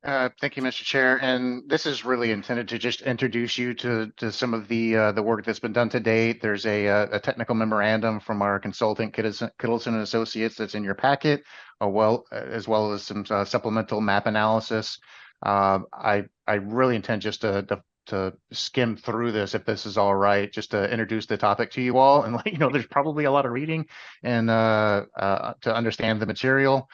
Thank you, Mr. Chair. And this is really intended to just introduce you to some of the work that's been done to date. There's a technical memorandum from our consultant, Kittleson and Associates, that's in your packet, as well as some supplemental map analysis. I really intend just to skim through this, if this is all right, just to introduce the topic to you all, and let you know there's probably a lot of reading and to understand the material.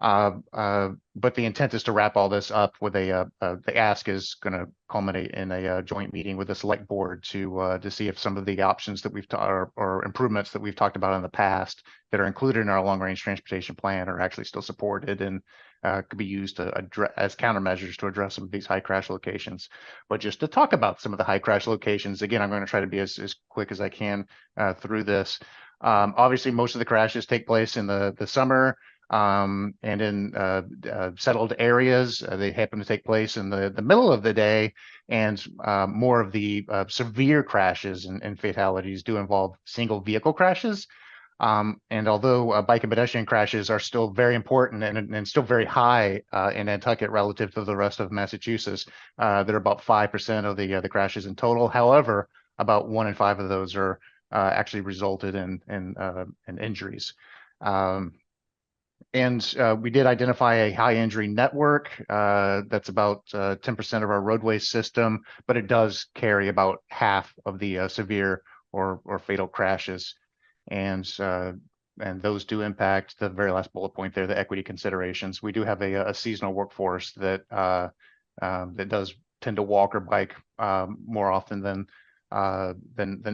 But the intent is to wrap all this up with the ask is going to culminate in a joint meeting with the select board to see if some of the options that we've or improvements that we've talked about in the past that are included in our long range transportation plan are actually still supported and could be used to address as countermeasures to address some of these high crash locations. But just to talk about some of the high crash locations, again, I'm going to try to be as quick as I can through this. Obviously, most of the crashes take place in the summer and in settled areas. They happen to take place in the middle of the day, and more of the severe crashes and fatalities do involve single vehicle crashes. And although bike and pedestrian crashes are still very important and still very high in Nantucket relative to the rest of Massachusetts, they're about 5% of the crashes in total. However, about 1 in 5 of those are actually resulted in injuries. And we did identify a high injury network that's about 10% of our roadway system, but it does carry about half of the severe or fatal crashes. And those do impact the very last bullet point there, the equity considerations. We do have a seasonal workforce that that does tend to walk or bike more often than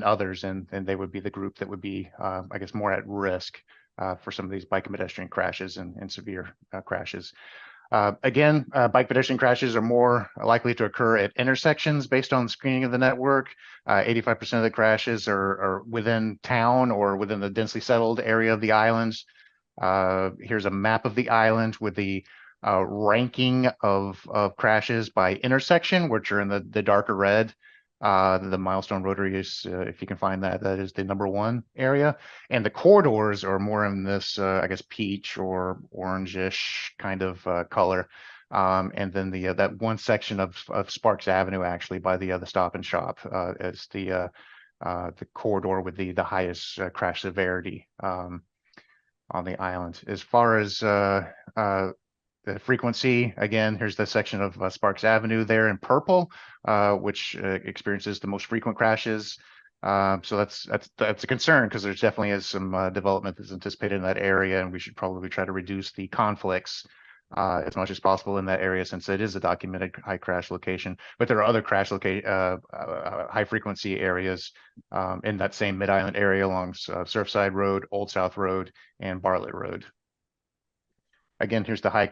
others, and they would be the group that would be, I guess, more at risk for some of these bike and pedestrian crashes and severe crashes. Again, bike pedestrian crashes are more likely to occur at intersections based on screening of the network. 85% of the crashes are within town or within the densely settled area of the islands. Here's a map of the island with the ranking of crashes by intersection, which are in the darker red. The Milestone Rotary is, if you can find that, that is the #1 area. And the corridors are more in this, I guess, peach or orangish kind of color. And then that one section of Sparks Avenue, actually, by the Stop and Shop, is the corridor with the highest crash severity on the island. As far as the frequency, again, here's the section of Sparks Avenue there in purple, which experiences the most frequent crashes. So that's a concern, because there's definitely is some development that's anticipated in that area, and we should probably try to reduce the conflicts as much as possible in that area, since it is a documented high crash location. But there are other high frequency areas in that same Mid-Island area along Surfside Road, Old South Road, and Bartlett Road. Again, here's the high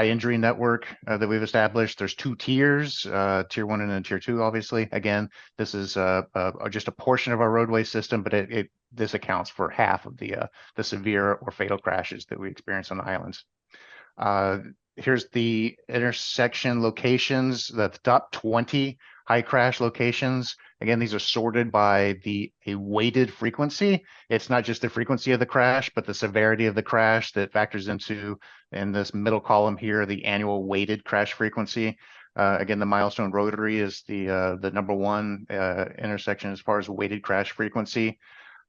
injury network that we've established. There's 2 tiers, tier 1 and then tier 2, obviously. Again, this is just a portion of our roadway system, but this accounts for half of the severe or fatal crashes that we experience on the islands. Here's the intersection locations, the top 20 high crash locations. Again, these are sorted by a weighted frequency. It's not just the frequency of the crash, but the severity of the crash that factors into, in this middle column here, the annual weighted crash frequency. Again, the Milestone Rotary is the #1 intersection as far as weighted crash frequency.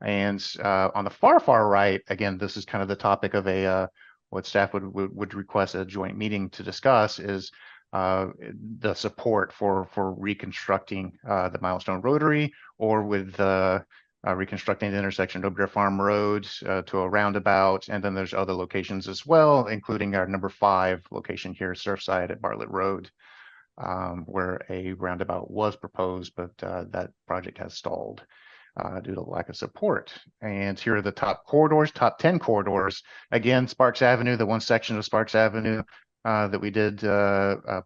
And on the far right, again, this is kind of the topic of what staff would request a joint meeting to discuss, is the support for reconstructing the Milestone Rotary, or with reconstructing the intersection of Bear Farm Road to a roundabout. And then there's other locations as well, including our #5 location here, Surfside at Bartlett Road, where a roundabout was proposed, but that project has stalled due to lack of support. And here are the top corridors, top 10 corridors. Again, Sparks Avenue, the one section of Sparks Avenue that we did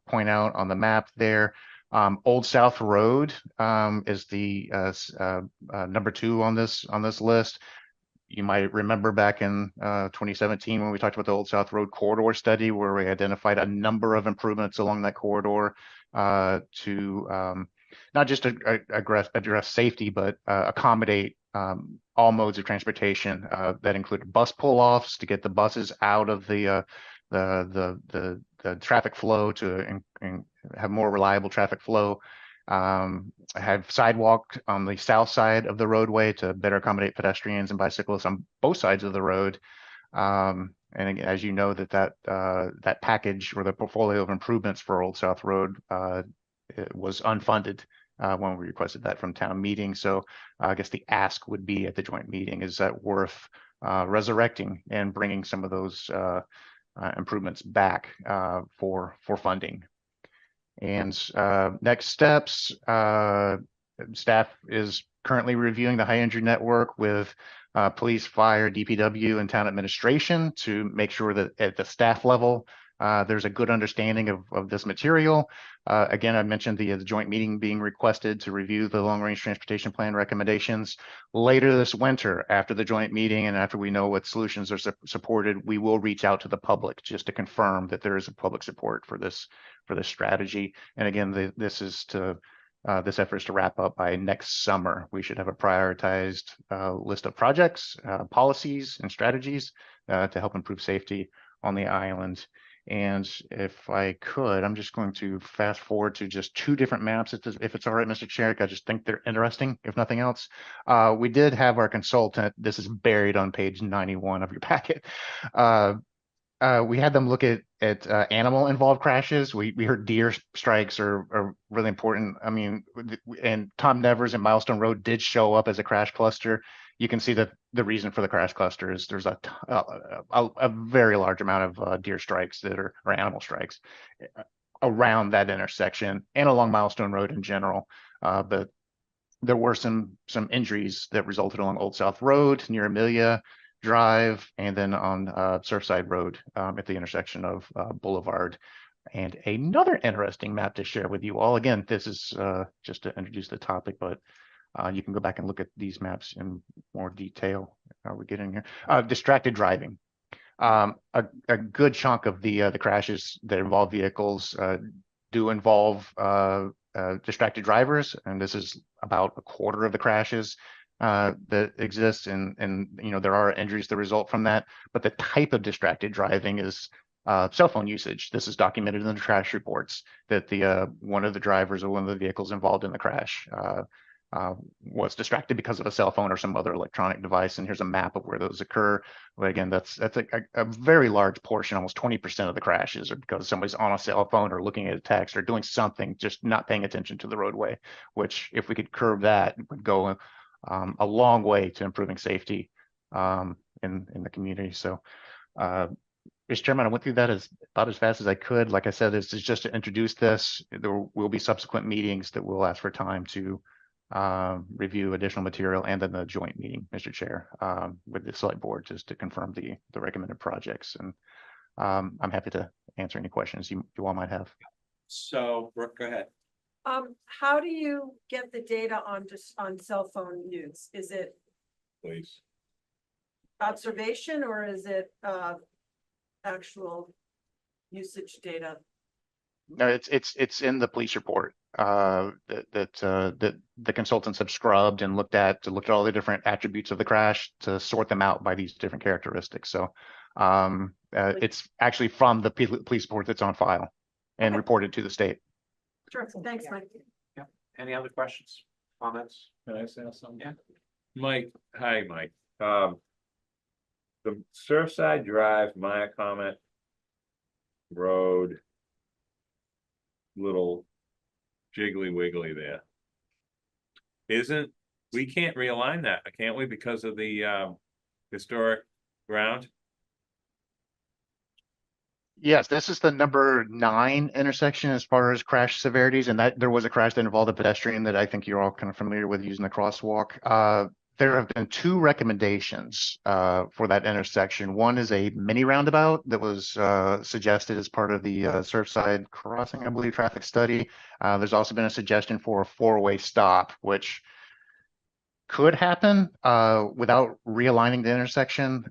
point out on the map there. Old South Road is the #2 on this list. You might remember back in 2017 when we talked about the Old South Road corridor study, where we identified a number of improvements along that corridor to not just address safety, but accommodate all modes of transportation that include bus pull-offs to get the buses out of the the traffic flow to have more reliable traffic flow. Have sidewalk on the south side of the roadway to better accommodate pedestrians and bicyclists on both sides of the road. And again, as you know, that package or the portfolio of improvements for Old South Road it was unfunded when we requested that from town meeting. So I guess the ask would be at the joint meeting, is that worth resurrecting and bringing some of those improvements back for funding? And next steps, staff is currently reviewing the high injury network with police, fire, DPW, and town administration to make sure that at the staff level, there's a good understanding of this material. Again, I mentioned the joint meeting being requested to review the long range transportation plan recommendations. Later this winter, after the joint meeting and after we know what solutions are supported, we will reach out to the public just to confirm that there is a public support for this strategy. And again, this effort is to wrap up by next summer. We should have a prioritized list of projects, policies, and strategies to help improve safety on the island. And if I could, I'm just going to fast forward to just two different maps, if it's all right, Mr. Chair. I just think they're interesting, if nothing else. We did have our consultant, this is buried on page 91 of your packet. We had them look at animal involved crashes. We heard deer strikes are really important. I mean, and Tom Nevers and Milestone Road did show up as a crash cluster. You can see that the reason for the crash cluster is there's a very large amount of deer strikes or animal strikes around that intersection and along Milestone Road in general. But there were some injuries that resulted along Old South Road near Amelia Drive, and then on Surfside Road at the intersection of Boulevard. And another interesting map to share with you all. Again, this is just to introduce the topic, but you can go back and look at these maps in more detail. How we get in here? Distracted driving. A good chunk of the crashes that involve vehicles do involve distracted drivers, and this is about a quarter of the crashes that exists, and you know, there are injuries that result from that. But the type of distracted driving is cell phone usage. This is documented in the crash reports that the one of the drivers of one of the vehicles involved in the crash was distracted because of a cell phone or some other electronic device. And here's a map of where those occur. But again, that's a very large portion, almost 20% of the crashes are because somebody's on a cell phone or looking at a text or doing something, just not paying attention to the roadway, which if we could curb that, it would go a long way to improving safety in the community. So, Mr. Chairman, I went through that about as fast as I could. Like I said, this is just to introduce this. There will be subsequent meetings that will ask for time to review additional material, and then the joint meeting, Mr. Chair, with the select board, just to confirm the recommended projects. And I'm happy to answer any questions you all might have. So, Brooke, go ahead. How do you get the data on cell phone use? Is it Please. observation or is it actual usage data? No, it's in the police report that the consultants have scrubbed and looked at all the different attributes of the crash to sort them out by these different characteristics. So it's actually from the police report that's on file and reported to the state. Sure. Thanks, Mike. Yeah. Any other questions, comments? Can I say something? Yeah. Mike, hi, Mike. The Surfside Drive, Maya Comet Road, little jiggly wiggly there. We can't realign that, can't we, because of the historic ground? Yes, this is the number 9 intersection as far as crash severities, and that there was a crash that involved a pedestrian that I think you're all kind of familiar with using the crosswalk. There have been 2 recommendations for that intersection. One is a mini roundabout that was suggested as part of the Surfside Crossing, I believe, traffic study. There's also been a suggestion for a 4-way stop, which could happen without realigning the intersection.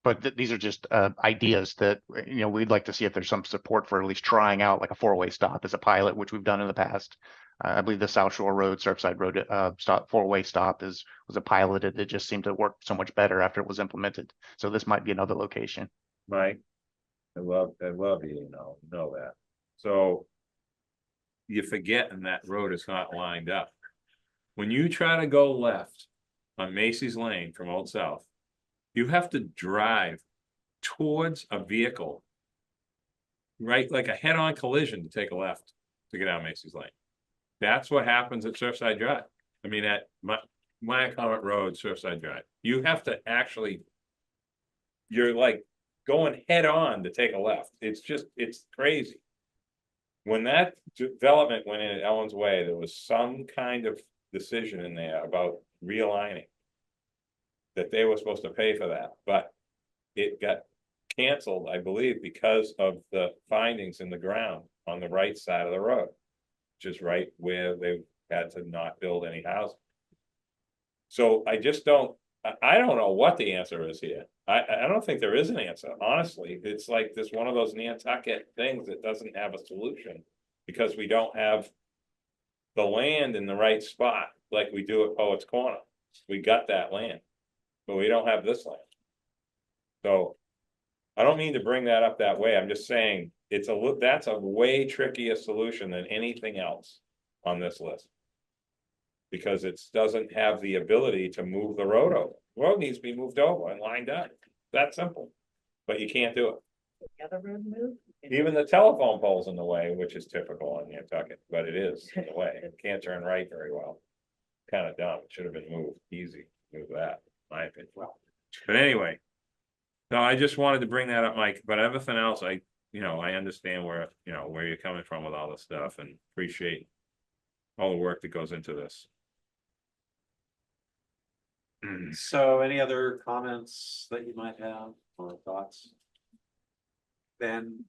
But these are just ideas that, you know, we'd like to see if there's some support for at least trying out like a 4-way stop as a pilot, which we've done in the past. I believe the South Shore Road, Surfside Road 4-way stop was a piloted. It just seemed to work so much better after it was implemented. So this might be another location. Mike, I love you, know that. So. You're forgetting that road is not lined up. When you try to go left on Macy's Lane from Old South, you have to drive towards a vehicle. Right, like a head-on collision to take a left to get out Macy's Lane. That's what happens at Surfside Drive. I mean, at my Comet Road, Surfside Drive, you have to actually. You're like going head-on to take a left. It's crazy. When that development went in at Ellen's Way, there was some kind of decision in there about realigning. That they were supposed to pay for that, but it got canceled, I believe, because of the findings in the ground on the right side of the road. Which is right where they had to not build any housing. So I don't know what the answer is here. I don't think there is an answer, honestly. It's like this one of those Nantucket things that doesn't have a solution. Because we don't have the land in the right spot, like we do at Poets Corner. We got that land, but we don't have this land. So I don't mean to bring that up that way. I'm just saying that's a way trickier solution than anything else on this list. Because it doesn't have the ability to move the road over. The road needs to be moved over and lined up. That simple. But you can't do it. The other road move? Even the telephone pole's in the way, which is typical on Nantucket, but it is in the way. It can't turn right very well. Kind of dumb. It should have been moved. Easy. Move that, in my opinion. But anyway. No, I just wanted to bring that up, Mike, but everything else, I understand where you're coming from with all this stuff and appreciate all the work that goes into this. So any other comments that you might have or thoughts? Then.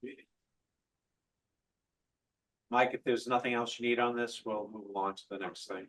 Mike, if there's nothing else you need on this, we'll move along to the next thing.